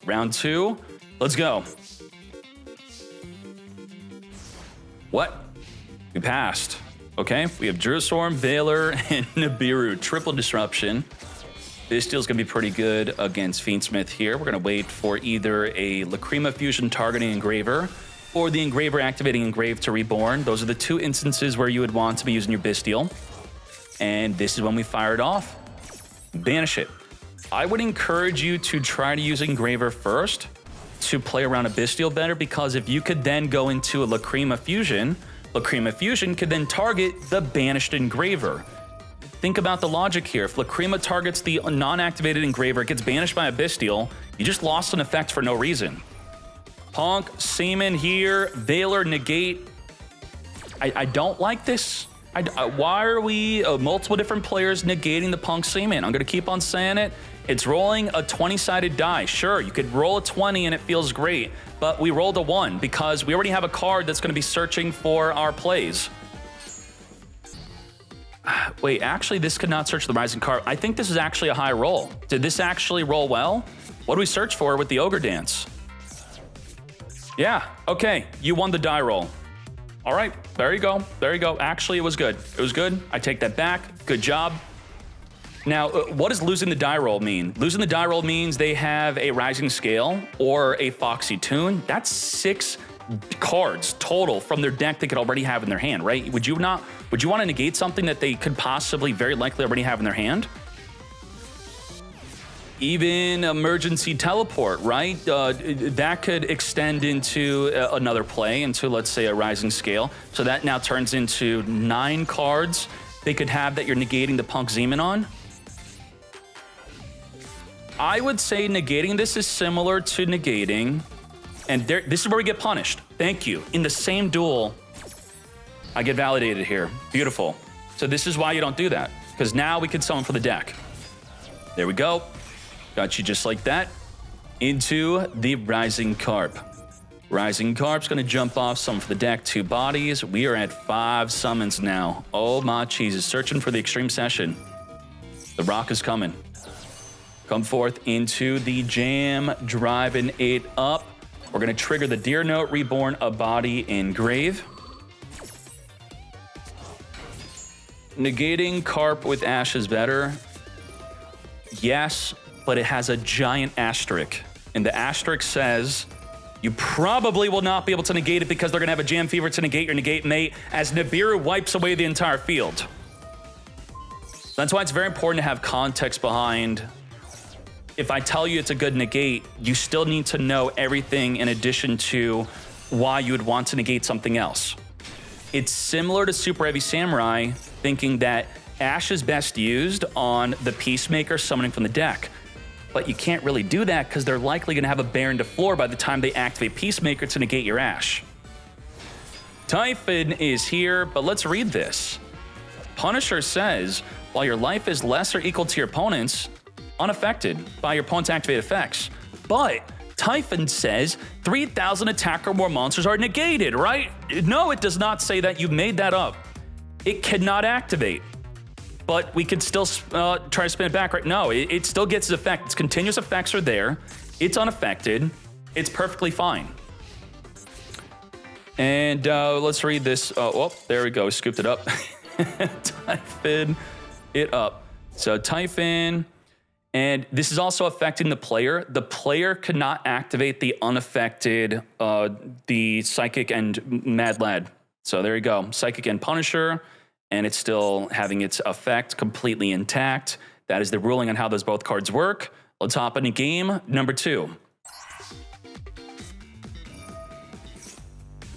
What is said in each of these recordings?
Round 2. Let's go. What? We passed. Okay, we have Druistorm, Valor, and Nibiru. Triple disruption. This deal's gonna be pretty good against Fiendsmith here. We're gonna wait for either a Lacrima Fusion targeting Engraver or the Engraver activating Engrave to Reborn. Those are the two instances where you would want to be using your Bystial. And this is when we fire it off. Banish it. I would encourage you to try to use Engraver first to play around a Bystial better, because if you could then go into a Lacrima Fusion could then target the banished Engraver. Think about the logic here. If Lacrima targets the non-activated Engraver, it gets banished by a Bystial, you just lost an effect for no reason. Punk, Seaman here, Valor, negate. I don't like this. Why are we multiple different players negating the Punk Seaman? I'm going to keep on saying it. It's rolling a 20-sided die. Sure, you could roll a 20 and it feels great, but we rolled a 1 because we already have a card that's going to be searching for our plays. Wait, actually, this could not search the Rising card. I think this is actually a high roll. Did this actually roll well? What do we search for with the Ogre Dance? Yeah, okay, you won the die roll. All right, there you go, there you go. Actually, it was good. It was good. I take that back. Good job. Now, what does losing the die roll mean? Losing the die roll means they have a Rising Scale or a Foxy Tune. That's 6 cards total from their deck they could already have in their hand, right? Would you want to negate something that they could possibly very likely already have in their hand? Even Emergency Teleport, right? That could extend into another play, into, let's say, a Rising Scale. So that now turns into 9 cards they could have that you're negating the Punk Zeman on. I would say negating this is similar to negating, and this is where we get punished. Thank you. In the same duel, I get validated here. Beautiful. So this is why you don't do that, because now we can summon for the deck. There we go. Got you just like that. Into the Rising Carp. Rising Carp's gonna jump off, summon for the deck, 2 bodies. We are at 5 summons now. Oh my Jesus, searching for the Extreme Session. The Rock is coming. Come forth into the jam, driving it up. We're gonna trigger the Deer Note, Reborn, a body, Engrave. Negating Carp with Ash is better. Yes, but it has a giant asterisk. And the asterisk says, you probably will not be able to negate it because they're gonna have a Jam Fever to negate your negate mate as Nibiru wipes away the entire field. That's why it's very important to have context behind. If I tell you it's a good negate, you still need to know everything in addition to why you would want to negate something else. It's similar to Super Heavy Samurai, thinking that Ash is best used on the Peacemaker summoning from the deck. But you can't really do that because they're likely going to have a Baron to floor by the time they activate Peacemaker to negate your Ash. Typhon is here, but let's read this. Punisher says, while your life is less or equal to your opponent's, unaffected by your opponent's activated effects. But Typhon says 3,000 attack or more monsters are negated, right? No, it does not say that. You made that up. It cannot activate. But we could still try to spin it back, right? No, it still gets its effect. Its continuous effects are there. It's unaffected. It's perfectly fine. And let's read this. Oh, there we go. Scooped it up. Typhon it up. So Typhon. And this is also affecting the player. The player could not activate the unaffected, the Psychic and Mad Lad. So there you go. Psychic and Punisher. And it's still having its effect completely intact. That is the ruling on how those both cards work. Let's hop into game number 2.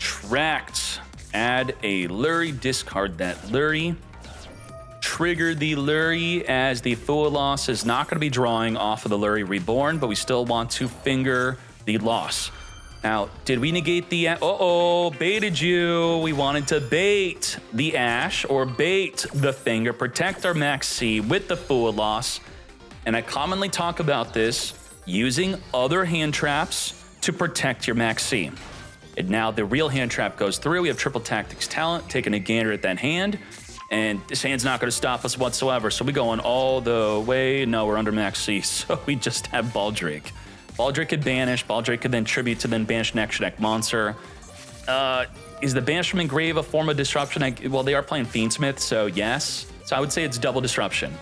Tracked. Add a Lurie, discard that Lurie. Trigger the Lurie as the Fool Loss is not going to be drawing off of the Lurie Reborn, but we still want to finger the loss. Now, did we negate the... baited you. We wanted to bait the Ash or bait the finger, protect our Max C with the Fool Loss. And I commonly talk about this, using other hand traps to protect your Max C. And now the real hand trap goes through. We have Triple Tactics Talent, taking a gander at that hand. And this hand's not going to stop us whatsoever. So we going all the way. No, we're under Max C. So we just have Baldrake. Baldric could banish. Baldric could then tribute to then banish an extra deck monster. Is the banish from Engrave a form of disruption? Well, they are playing Fiendsmith, so yes. So I would say it's double disruption.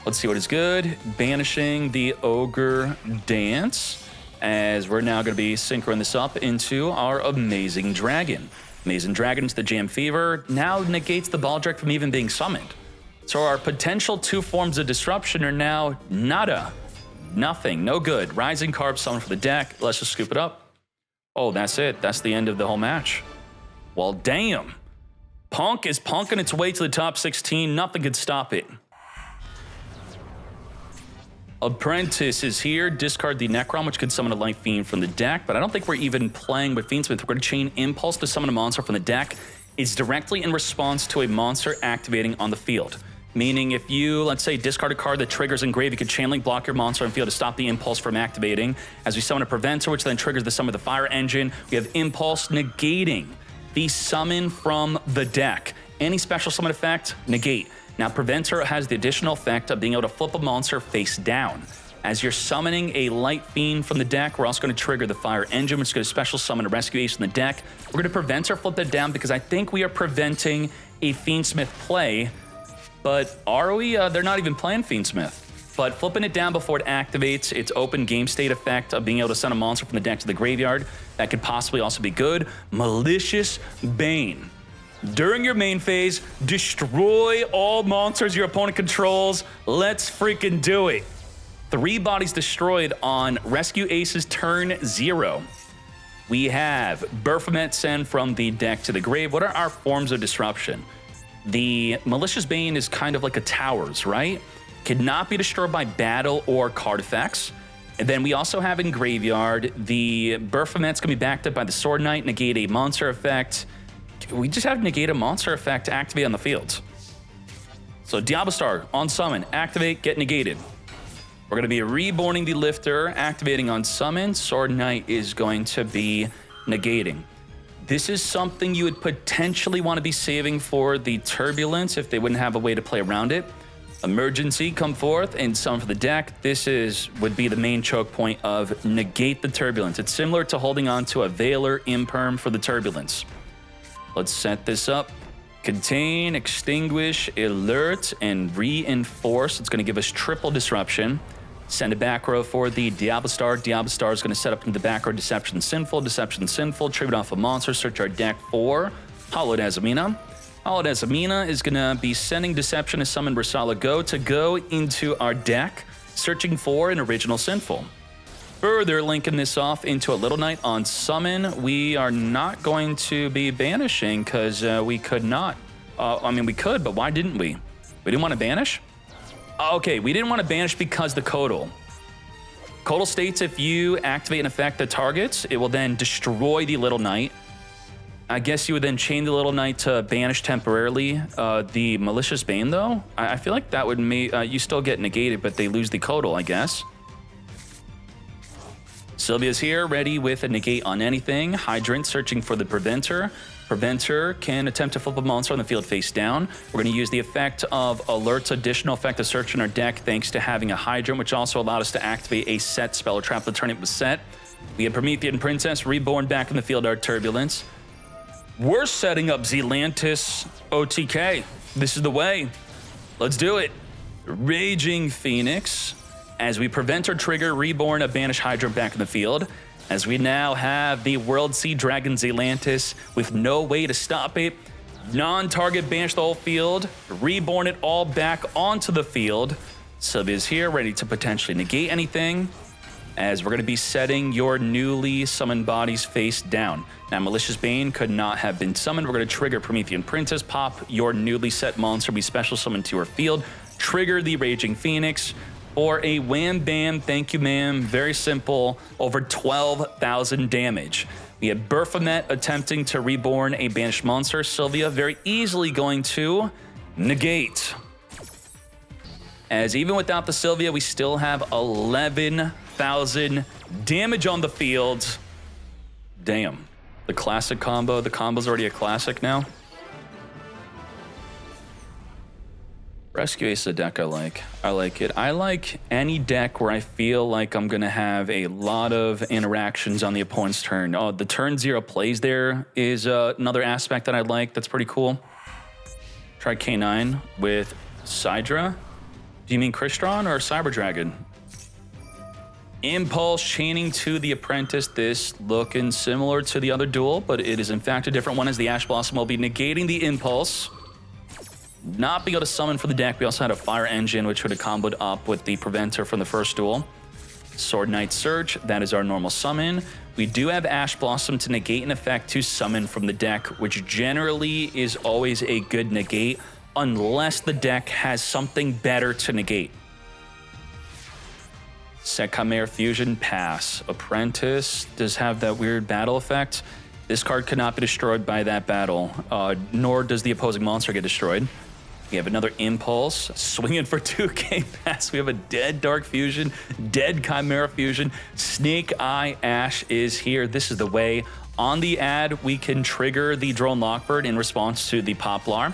Let's see what is good. Banishing the Ogre Dance, as we're now going to be synchroning this up into our Amazing Dragon. Amazing Dragon into the Jam Fever now negates the Baldric from even being summoned. So our potential 2 forms of disruption are now nada. Nothing, no good. Rising Carb summon for the deck. Let's just scoop it up. Oh, that's it. That's the end of the whole match. Well, damn. Punk is punking its way to the top 16. Nothing could stop it. Apprentice is here. Discard the Necron, which could summon a Light Fiend from the deck, but I don't think we're even playing with Fiendsmith. We're going to chain Impulse to summon a monster from the deck. It's directly in response to a monster activating on the field. Meaning if you, let's say, discard a card that triggers Engrave, you could Chain Link block your monster on field to stop the Impulse from activating. As we summon a Preventer, which then triggers the summon of the Fire Engine, we have Impulse negating the summon from the deck. Any special summon effect, negate. Now, Preventer has the additional effect of being able to flip a monster face down. As you're summoning a Light Fiend from the deck, we're also going to trigger the Fire Engine, which is going to special summon a Rescue Ace from the deck. We're going to Preventer flip that down because I think we are preventing a Fiendsmith play. But are we? They're not even playing Fiendsmith. But flipping it down before it activates its open game state effect of being able to send a monster from the deck to the graveyard, that could possibly also be good. Malicious Bane. During your main phase, destroy all monsters your opponent controls. Let's freaking do it. 3 bodies destroyed on Rescue Ace's turn 0. We have Baphomet send from the deck to the grave. What are our forms of disruption? The Malicious Bane is kind of like a towers, right? Cannot be destroyed by battle or card effects. And then we also have in graveyard, the Baphomet's gonna be backed up by the Sword Knight, negate a monster effect. We just have negate a monster effect to activate on the field. So Diablo on summon, activate, get negated. We're gonna be reborning the Lifter, activating on summon. Sword Knight is going to be negating. This is something you would potentially want to be saving for the Turbulence if they wouldn't have a way to play around it. Emergency, come forth and summon for the deck. This would be the main choke point of negate the Turbulence. It's similar to holding on to a Veiler Imperm for the Turbulence. Let's set this up. Contain, extinguish, alert, and reinforce. It's going to give us triple disruption. Send a back row for the Diablo Star. Diablo Star is going to set up into the back row Deception Sinful, tribute off a monster, search our deck for Hallowed Azamina. Hallowed Azamina is going to be sending Deception to summon Brasala Go to go into our deck, searching for an original Sinful. Further linking this off into a Little Knight on summon, we are not going to be banishing because we could not. I mean, we could, but why didn't we? We didn't want to banish? Okay, we didn't want to banish because the Codal. Codal states if you activate an effect that targets, it will then destroy the Little Knight. I guess you would then chain the Little Knight to banish temporarily. The Malicious Bane, though, I feel like that would make you still get negated, but they lose the Codal, I guess. Sylvia's here, ready with a negate on anything. Hydrant searching for the Preventer. Preventer can attempt to flip a monster on the field face down. We're going to use the effect of Alert's additional effect of search in our deck thanks to having a Hydrant, which also allowed us to activate a set spell or trap the turn it was set. We have Promethean Princess reborn back in the field, our Turbulence. We're setting up Zealantis OTK. This is the way. Let's do it. Raging Phoenix. As we prevent our trigger, reborn a Banish Hydrant back in the field. As we now have the World Sea Dragon Zealantis with no way to stop it. Non-target banish the whole field. Reborn it all back onto the field. Sylvia's here, ready to potentially negate anything. As we're going to be setting your newly summoned bodies face down. Now, Malicious Bane could not have been summoned. We're going to trigger Promethean Princess, pop your newly set monster, be special summoned to our field. Trigger the Raging Phoenix. For a wham bam, thank you ma'am, very simple, over 12,000 damage. We have Baphomet attempting to reborn a banished monster. Sylvia very easily going to negate. As even without the Sylvia, we still have 11,000 damage on the field. Damn, the classic combo, the combo's already a classic now. Rescue Ace is a deck I like. I like it. I like any deck where I feel like I'm going to have a lot of interactions on the opponent's turn. Oh, the turn 0 plays there is another aspect that I like. That's pretty cool. Try K9 with Sidra. Do you mean Crystron or Cyber Dragon? Impulse chaining to the Apprentice. This looking similar to the other duel, but it is in fact a different one as the Ash Blossom will be negating the Impulse. Not being able to summon for the deck. We also had a Fire Engine, which would have comboed up with the Preventer from the first duel. Sword Knight Surge, that is our normal summon. We do have Ash Blossom to negate an effect to summon from the deck, which generally is always a good negate, unless the deck has something better to negate. Set Chimera Fusion, pass. Apprentice does have that weird battle effect. This card could not be destroyed by that battle, nor does the opposing monster get destroyed. We have another Impulse, swinging for 2k pass. We have a dead Dark Fusion, dead Chimera Fusion. Snake Eye Ash is here. This is the way. On the ad, we can trigger the Drone Lockbird in response to the Poplar.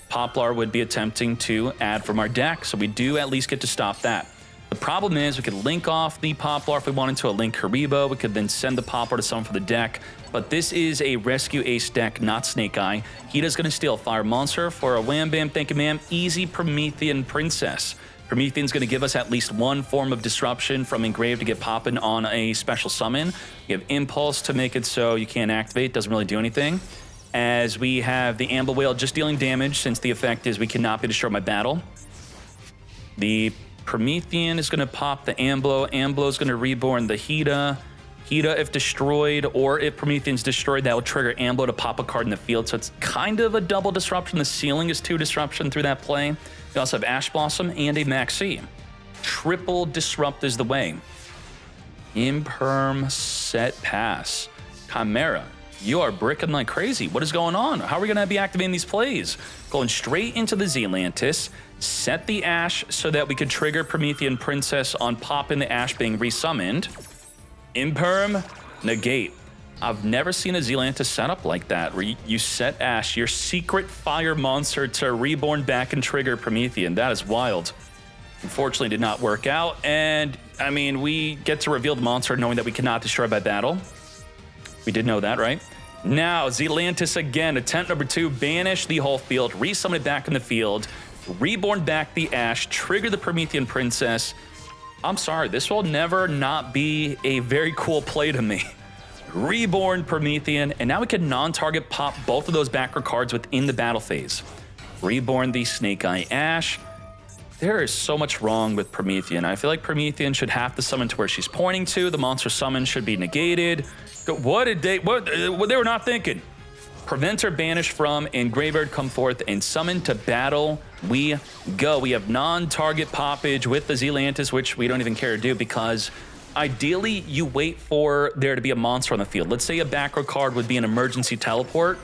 Poplar would be attempting to add from our deck, so we do at least get to stop that. The problem is we could link off the Poplar if we wanted to, a Link Karibo. We could then send the Poplar to someone for the deck. But this is a Rescue Ace deck, not Snake Eye. Hida's going to steal Fire Monster for a wham bam, thank you ma'am, easy Promethean Princess. Promethean's going to give us at least one form of disruption from Engrave to get popping on a special summon. We have Impulse to make it so you can't activate, doesn't really do anything. As we have the Amble Whale just dealing damage since the effect is we cannot be destroyed by battle. The Promethean is going to pop the Amblo. Amblo is going to reborn the Hida. Hida, if destroyed, or if Promethean's destroyed, that will trigger Amblo to pop a card in the field. So it's kind of a double disruption. The ceiling is 2 disruption through that play. We also have Ash Blossom and a Maxi. Triple disrupt is the way. Imperm set pass. Chimera, you are bricking like crazy. What is going on? How are we going to be activating these plays? Going straight into the Zealantis. Set the Ash so that we could trigger Promethean Princess on popping the Ash being resummoned. Imperm, negate. I've never seen a Zealantis setup like that, where you set Ash, your secret fire monster, to reborn back and trigger Promethean. That is wild. Unfortunately, did not work out, and I mean, we get to reveal the monster knowing that we cannot destroy by battle. We did know that, right? Now, Zealantis again, attempt number 2, banish the whole field, resummon it back in the field, reborn back the Ash, trigger the Promethean Princess. I'm sorry, this will never not be a very cool play to me. Reborn Promethean, and now we can non-target pop both of those backer cards within the battle phase. Reborn the Snake Eye Ash. There is so much wrong with Promethean. I feel like Promethean should have to summon to where she's pointing to. The monster summon should be negated. What they were not thinking. Preventer banished from, and Graveyard come forth and summon to battle. We go. We have non-target poppage with the Zealantis, which we don't even care to do because ideally you wait for there to be a monster on the field. Let's say a back row card would be an emergency teleport.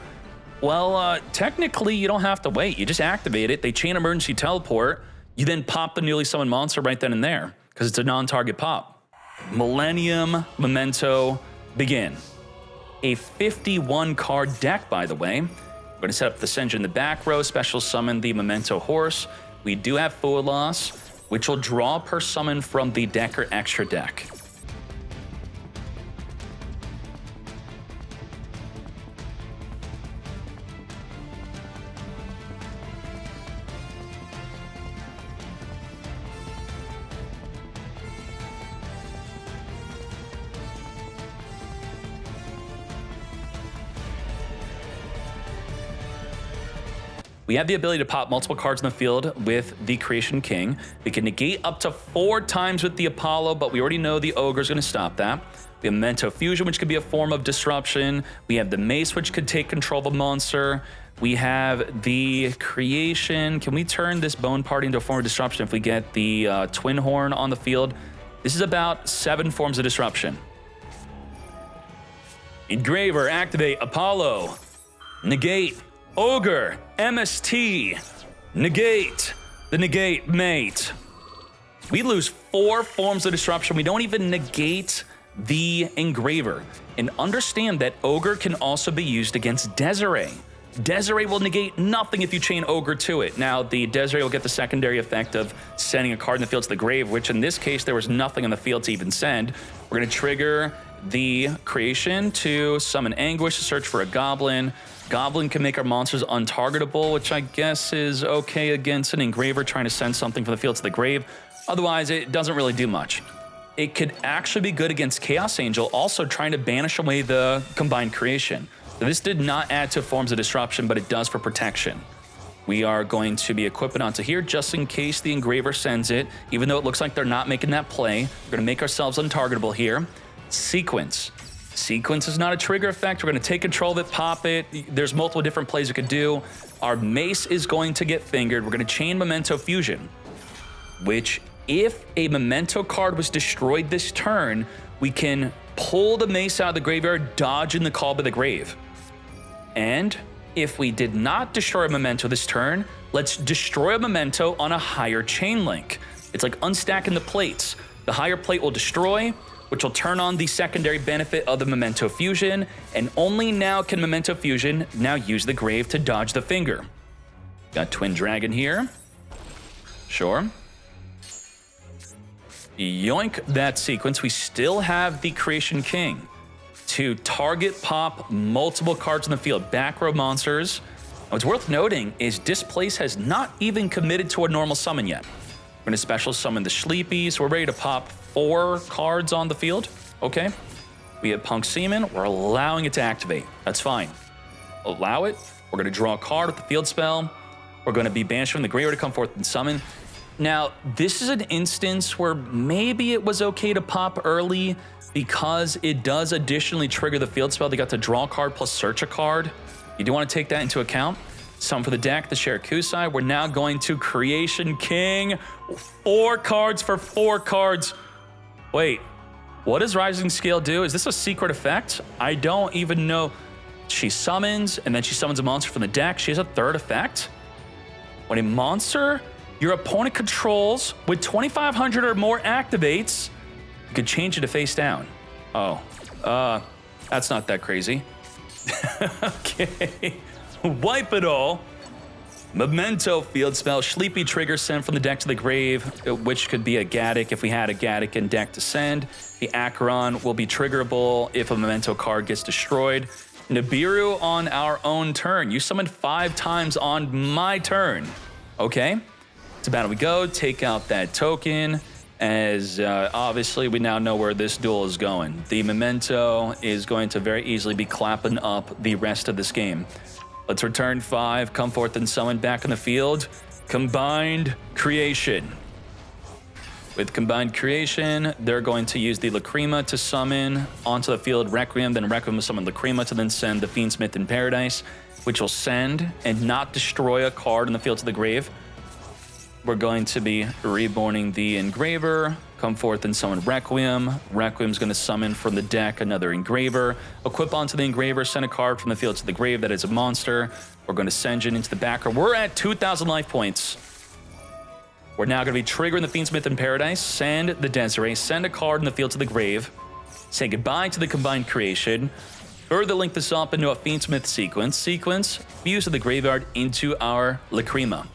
Well, technically you don't have to wait. You just activate it. They chain emergency teleport. You then pop the newly summoned monster right then and there because it's a non-target pop. Millennium, Memento, begin. A 51 card deck, by the way. We're going to set up the Senja in the back row, special summon the Memento Horse. We do have Forward Loss, which will draw per summon from the Decker extra deck. We have the ability to pop multiple cards in the field with the Creation King. We can negate up to 4 times with the Apollo, but we already know the Ogre is going to stop that. We have Memento Fusion, which could be a form of disruption. We have the Mace, which could take control of a monster. We have the Creation. Can we turn this Bone Party into a form of disruption if we get the Twin Horn on the field? This is about 7 forms of disruption. Engraver, activate, Apollo, negate, Ogre, MST, negate, the negate mate. We lose 4 forms of disruption. We don't even negate the Engraver. And understand that Ogre can also be used against Desiree. Desiree will negate nothing if you chain Ogre to it. Now, the Desiree will get the secondary effect of sending a card in the field to the grave, which in this case, there was nothing on the field to even send. We're going to trigger the creation to summon Anguish to search for a Goblin. Goblin can make our monsters untargetable, which I guess is okay against an Engraver trying to send something from the field to the grave. Otherwise, it doesn't really do much. It could actually be good against Chaos Angel, also trying to banish away the combined creation. So this did not add to forms of disruption, but it does for protection. We are going to be equipping onto here just in case the Engraver sends it, even though it looks like they're not making that play. We're going to make ourselves untargetable here. Sequence. Sequence is not a trigger effect. We're going to take control of it, pop it. There's multiple different plays we could do. Our mace is going to get fingered. We're going to chain Memento Fusion, which if a Memento card was destroyed this turn, we can pull the mace out of the graveyard, dodge in the Call by the Grave. And if we did not destroy a Memento this turn, let's destroy a Memento on a higher chain link. It's like unstacking the plates. The higher plate will destroy, which will turn on the secondary benefit of the Memento Fusion, and only now can Memento Fusion now use the grave to dodge the finger. Got Twin Dragon here. Sure. Yoink that sequence. We still have the Creation King to target pop multiple cards in the field, back row monsters. What's worth noting is Displace has not even committed to a normal summon yet. We're gonna special summon the Sleepy, so we're ready to pop 4 cards on the field. Okay. We have Punk Seaman. We're allowing it to activate. That's fine. Allow it. We're gonna draw a card with the field spell. We're gonna be banished from the graveyard to come forth and summon. Now, this is an instance where maybe it was okay to pop early because it does additionally trigger the field spell. They got to draw a card plus search a card. You do want to take that into account. Summon for the deck, the Shirakusai. We're now going to Creation King. 4 cards for 4 cards. Wait, what does Rising Scale do? Is this a secret effect? I don't even know. She summons, and then she summons a monster from the deck. She has a 3rd effect. When a monster your opponent controls with 2,500 or more activates, you could change it to face down. Oh, that's not that crazy. Okay, wipe it all. Memento field spell, Sleepy trigger send from the deck to the grave, which could be a Gaddock if we had a Gaddock in deck to send. The Acheron will be triggerable if a Memento card gets destroyed. Nibiru on our own turn. You summoned 5 times on my turn. Okay. To battle we go, take out that token, as obviously we now know where this duel is going. The Memento is going to very easily be clapping up the rest of this game. Let's return 5, come forth and summon back in the field. Combined Creation. With Combined Creation, they're going to use the Lacrima to summon onto the field Requiem, then Requiem will summon Lacrima to then send the Fiendsmith in Paradise, which will send and not destroy a card in the field to the grave. We're going to be reborning the Engraver, come forth and summon Requiem. Requiem's going to summon from the deck another Engraver. Equip onto the Engraver, send a card from the field to the grave that is a monster. We're going to send it into the backer. We're at 2,000 life points. We're now going to be triggering the Fiendsmith in Paradise, send the Desiree, send a card in the field to the grave, say goodbye to the Combined Creation, further link this up into a Fiendsmith sequence, fuse to the graveyard into our Lacrima.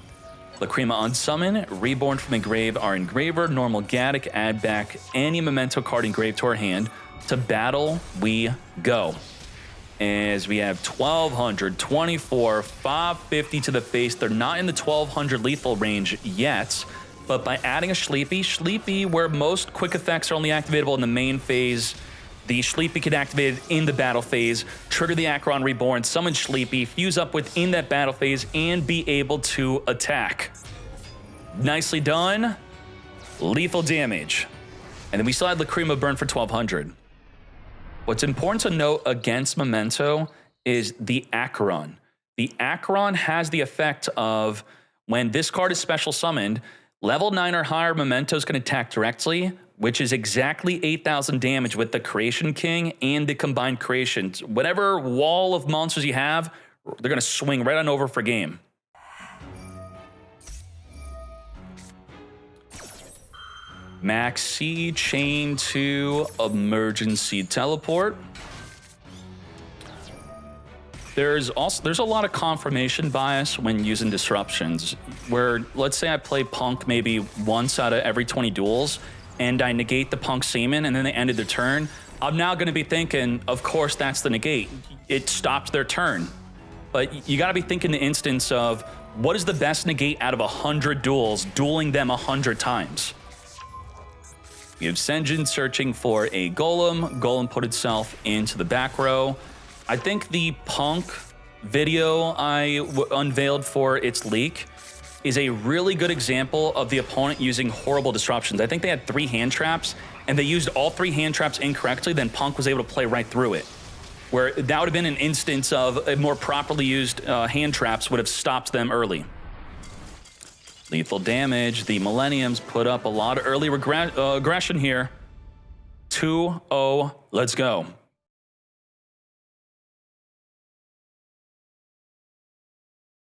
Lacrima on summon, reborn from the grave, our Engraver, normal Gaddock, add back any Memento card engraved to our hand. To battle we go. As we have 1,200, 24, 550 to the face. They're not in the 1,200 lethal range yet, but by adding a Sleepy, where most quick effects are only activatable in the main phase, the Sleepy can activate it in the battle phase, trigger the Acheron Reborn, summon Sleepy, fuse up within that battle phase, and be able to attack. Nicely done. Lethal damage. And then we still had Lacrima burn for 1,200. What's important to note against Memento is the Acheron. The Acheron has the effect of when this card is special summoned, level 9 or higher Memento is going to attack directly, which is exactly 8,000 damage with the Creation King and the Combined Creations. Whatever wall of monsters you have, they're going to swing right on over for game. Maxi chain to emergency teleport. There's a lot of confirmation bias when using disruptions, where let's say I play Punk maybe once out of every 20 duels, and I negate the Punk Seaman, and then they ended their turn. I'm now going to be thinking, of course, that's the negate. It stopped their turn. But you got to be thinking the instance of what is the best negate out of 100 duels, dueling them 100 times. We have Senjin searching for a Golem. Golem put itself into the back row. I think the Punk video I unveiled for its leak is a really good example of the opponent using horrible disruptions. I think they had 3 hand traps, and they used all 3 hand traps incorrectly, then Punk was able to play right through it. Where that would have been an instance of a more properly used hand traps would have stopped them early. Lethal damage. The Millenniums put up a lot of early aggression here. 2-0. Let's go.